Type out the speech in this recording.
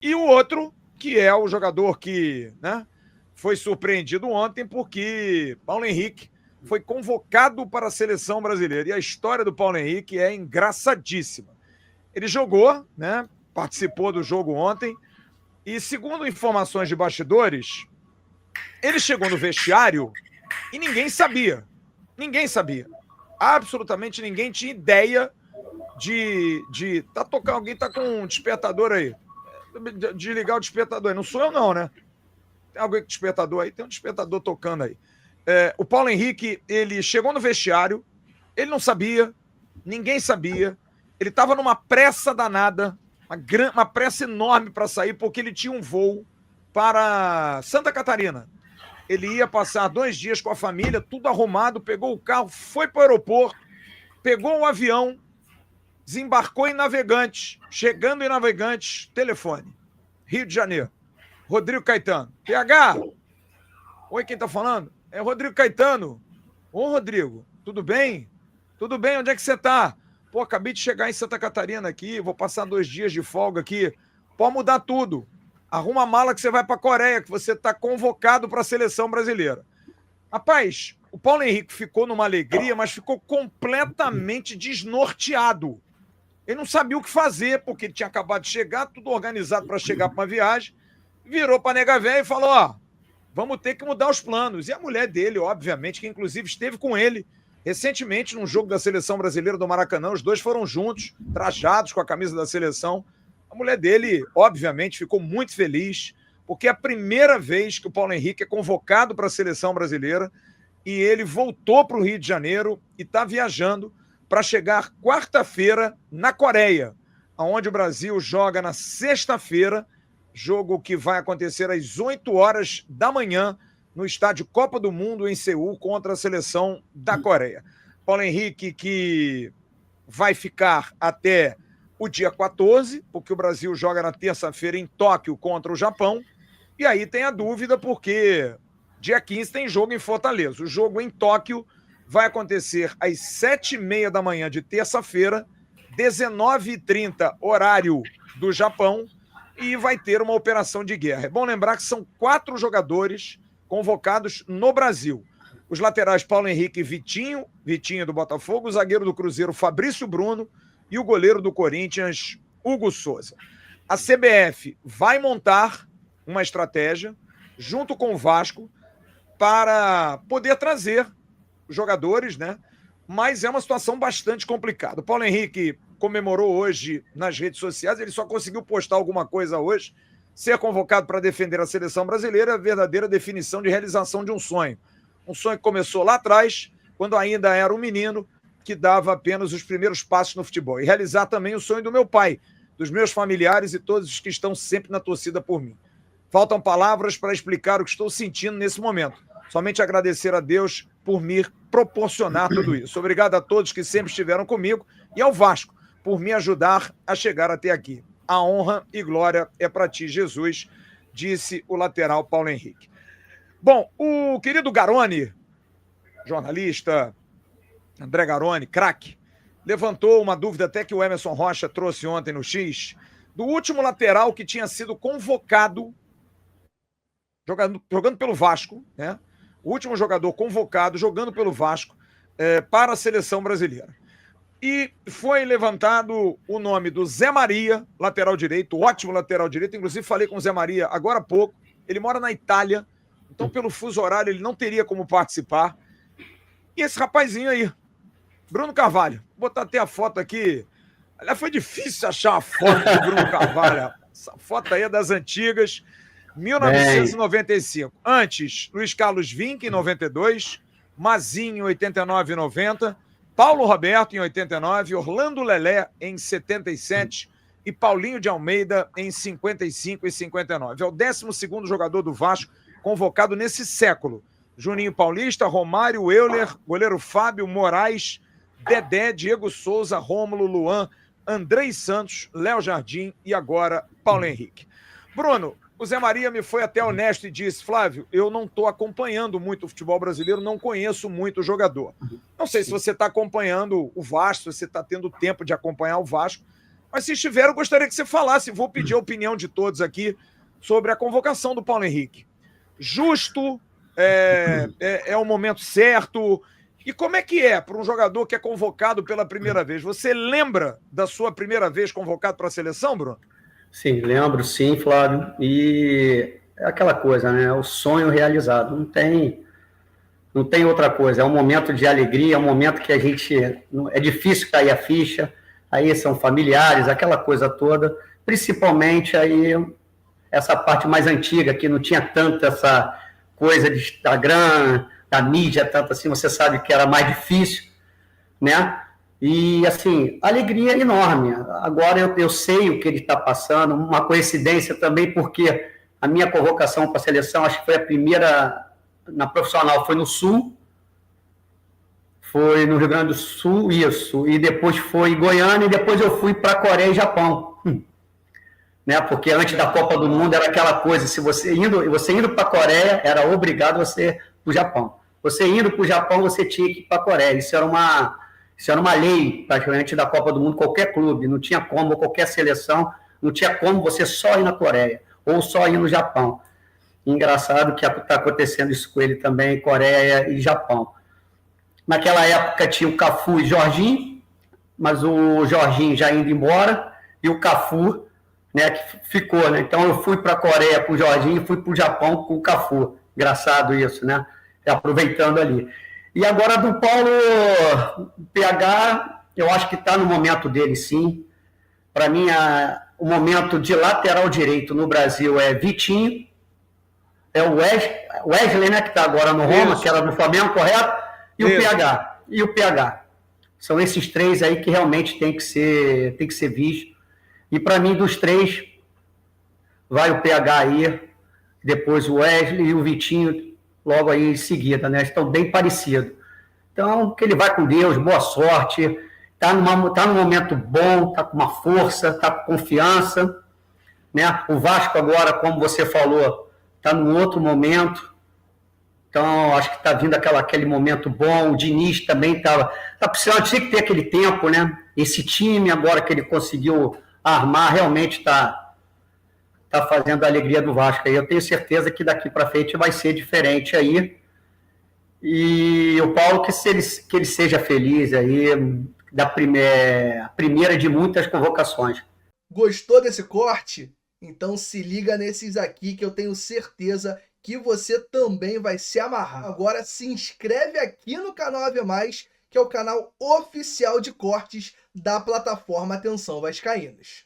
E o outro, que é o jogador que, né, foi surpreendido ontem, porque Paulo Henrique foi convocado para a seleção brasileira. E a história do Paulo Henrique é engraçadíssima. Ele jogou, né, participou do jogo ontem, e segundo informações de bastidores, ele chegou no vestiário e ninguém sabia. Ninguém sabia. Absolutamente ninguém tinha ideia de tá tocando, alguém tá com um despertador aí. De ligar o despertador aí. Não sou eu não, né? Tem alguém com despertador aí? Tem um despertador tocando aí. O Paulo Henrique, ele chegou no vestiário, ele não sabia, ninguém sabia, ele estava numa pressa danada, uma pressa enorme para sair, porque ele tinha um voo para Santa Catarina. Ele ia passar 2 dias com a família, tudo arrumado, pegou o carro, foi para o aeroporto, pegou um avião, desembarcou em Navegantes, chegando em Navegantes, telefone, Rio de Janeiro, Rodrigo Caetano. PH, oi, quem tá falando? É Rodrigo Caetano. Ô, Rodrigo, tudo bem? Tudo bem, onde é que você tá? Pô, acabei de chegar em Santa Catarina aqui, vou passar 2 dias de folga aqui. Pode mudar tudo. Arruma a mala que você vai pra Coreia, que você tá convocado para a seleção brasileira. Rapaz, o Paulo Henrique ficou numa alegria, mas ficou completamente desnorteado. Ele não sabia o que fazer, porque ele tinha acabado de chegar, tudo organizado para chegar para uma viagem, virou para a nega véia e falou, ó, vamos ter que mudar os planos. E a mulher dele, obviamente, que inclusive esteve com ele recentemente num jogo da seleção brasileira do Maracanã, os dois foram juntos, trajados com a camisa da seleção. A mulher dele, obviamente, ficou muito feliz, porque é a primeira vez que o Paulo Henrique é convocado para a seleção brasileira e ele voltou para o Rio de Janeiro e está viajando para chegar quarta-feira na Coreia, onde o Brasil joga na sexta-feira, jogo que vai acontecer às 8 horas da manhã, no estádio Copa do Mundo, em Seul, contra a seleção da Coreia. Paulo Henrique, que vai ficar até o dia 14, porque o Brasil joga na terça-feira em Tóquio contra o Japão, e aí tem a dúvida, porque dia 15 tem jogo em Fortaleza. O jogo em Tóquio vai acontecer às 7h30 da manhã de terça-feira, 19h30, horário do Japão, e vai ter uma operação de guerra. É bom lembrar que são 4 jogadores convocados no Brasil. Os laterais Paulo Henrique e Vitinho do Botafogo, o zagueiro do Cruzeiro Fabrício Bruno e o goleiro do Corinthians, Hugo Souza. A CBF vai montar uma estratégia junto com o Vasco para poder trazer jogadores, né? Mas é uma situação bastante complicada. O Paulo Henrique comemorou hoje nas redes sociais, ele só conseguiu postar alguma coisa hoje, ser convocado para defender a seleção brasileira, é a verdadeira definição de realização de um sonho. Um sonho que começou lá atrás, quando ainda era um menino que dava apenas os primeiros passos no futebol. E realizar também o sonho do meu pai, dos meus familiares e todos os que estão sempre na torcida por mim. Faltam palavras para explicar o que estou sentindo nesse momento. Somente agradecer a Deus por me proporcionar tudo isso. Obrigado a todos que sempre estiveram comigo e ao Vasco por me ajudar a chegar até aqui. A honra e glória é para ti, Jesus, disse o lateral Paulo Henrique. Bom, o querido Garoni, jornalista, André Garoni, craque, levantou uma dúvida até que o Emerson Rocha trouxe ontem no X, do último lateral que tinha sido convocado, jogando pelo Vasco, né? O último jogador convocado, jogando pelo Vasco, para a seleção brasileira. E foi levantado o nome do Zé Maria, lateral direito, ótimo lateral direito. Inclusive, falei com o Zé Maria agora há pouco. Ele mora na Itália, então, pelo fuso horário, ele não teria como participar. E esse rapazinho aí, Bruno Carvalho. Vou botar até a foto aqui. Aliás, foi difícil achar a foto de Bruno Carvalho. Essa foto aí é das antigas, 1995. Antes, Luiz Carlos Vinck, em 92, Mazinho, em 89 e 90, Paulo Roberto, em 89, Orlando Lelé, em 77 e Paulinho de Almeida, em 55 e 59. É o 12º jogador do Vasco convocado nesse século. Juninho Paulista, Romário, Euler, goleiro Fábio, Moraes, Dedé, Diego Souza, Rômulo, Luan, Andrei Santos, Léo Jardim e agora Paulo Henrique. Bruno, o Zé Maria me foi até honesto e disse, Flávio, eu não estou acompanhando muito o futebol brasileiro, não conheço muito o jogador. Não sei se você está acompanhando o Vasco, se você está tendo tempo de acompanhar o Vasco, Mas se estiver, eu gostaria que você falasse. Vou pedir a opinião de todos aqui sobre a convocação do Paulo Henrique. Justo? É o momento certo? E como é que é para um jogador que é convocado pela primeira vez? Você lembra da sua primeira vez convocado para a seleção, Bruno? Sim, lembro, sim, Flávio. E é aquela coisa, né? O sonho realizado. Não tem outra coisa. É um momento de alegria, é um momento que a gente... É difícil cair a ficha. Aí são familiares, aquela coisa toda. Principalmente aí essa parte mais antiga, que não tinha tanta essa coisa de Instagram, da mídia, tanto assim, você sabe que era mais difícil, né? E, assim, alegria enorme. Agora eu sei o que ele está passando, uma coincidência também, porque a minha convocação para a seleção, acho que foi a primeira na profissional, foi no Sul, foi no Rio Grande do Sul, isso, e depois foi em Goiânia, e depois eu fui para Coreia e Japão. Né? Porque antes da Copa do Mundo era aquela coisa, se você indo para a Coreia, era obrigado você ir para o Japão. Você indo para o Japão, você tinha que ir para a Coreia. Isso era uma lei, praticamente, da Copa do Mundo, qualquer clube, não tinha como, qualquer seleção, não tinha como você só ir na Coreia, ou só ir no Japão. Engraçado que está acontecendo isso com ele também, Coreia e Japão. Naquela época tinha o Cafu e Jorginho, mas o Jorginho já indo embora, e o Cafu, né, que ficou, né? Então eu fui para a Coreia com o Jorginho e fui para o Japão com o Cafu. Engraçado isso, né? Aproveitando ali. E agora do Paulo PH, eu acho que está no momento dele, sim. Para mim, o momento de lateral direito no Brasil é Vitinho, é o Wesley, né, que está agora no Roma, isso, que era do Flamengo, correto? E isso, o PH. E o PH. São esses três aí que realmente tem que ser visto. E para mim, dos três, vai o PH aí, depois o Wesley e o Vitinho logo aí em seguida, né? Estão bem parecidos. Então, que ele vai com Deus, boa sorte, tá num momento bom, tá com uma força, tá com confiança, né? O Vasco agora, como você falou, tá num outro momento. Então, acho que está vindo aquele momento bom. O Diniz também tá precisando, tinha que ter aquele tempo, né? Esse time agora que ele conseguiu armar realmente está fazendo a alegria do Vasco. E eu tenho certeza que daqui para frente vai ser diferente aí. E o Paulo, que ele seja feliz aí, da primeira de muitas convocações. Gostou desse corte? Então se liga nesses aqui que eu tenho certeza que você também vai se amarrar. Agora se inscreve aqui no canal AV+, que é o canal oficial de cortes da plataforma Atenção Vascaínos.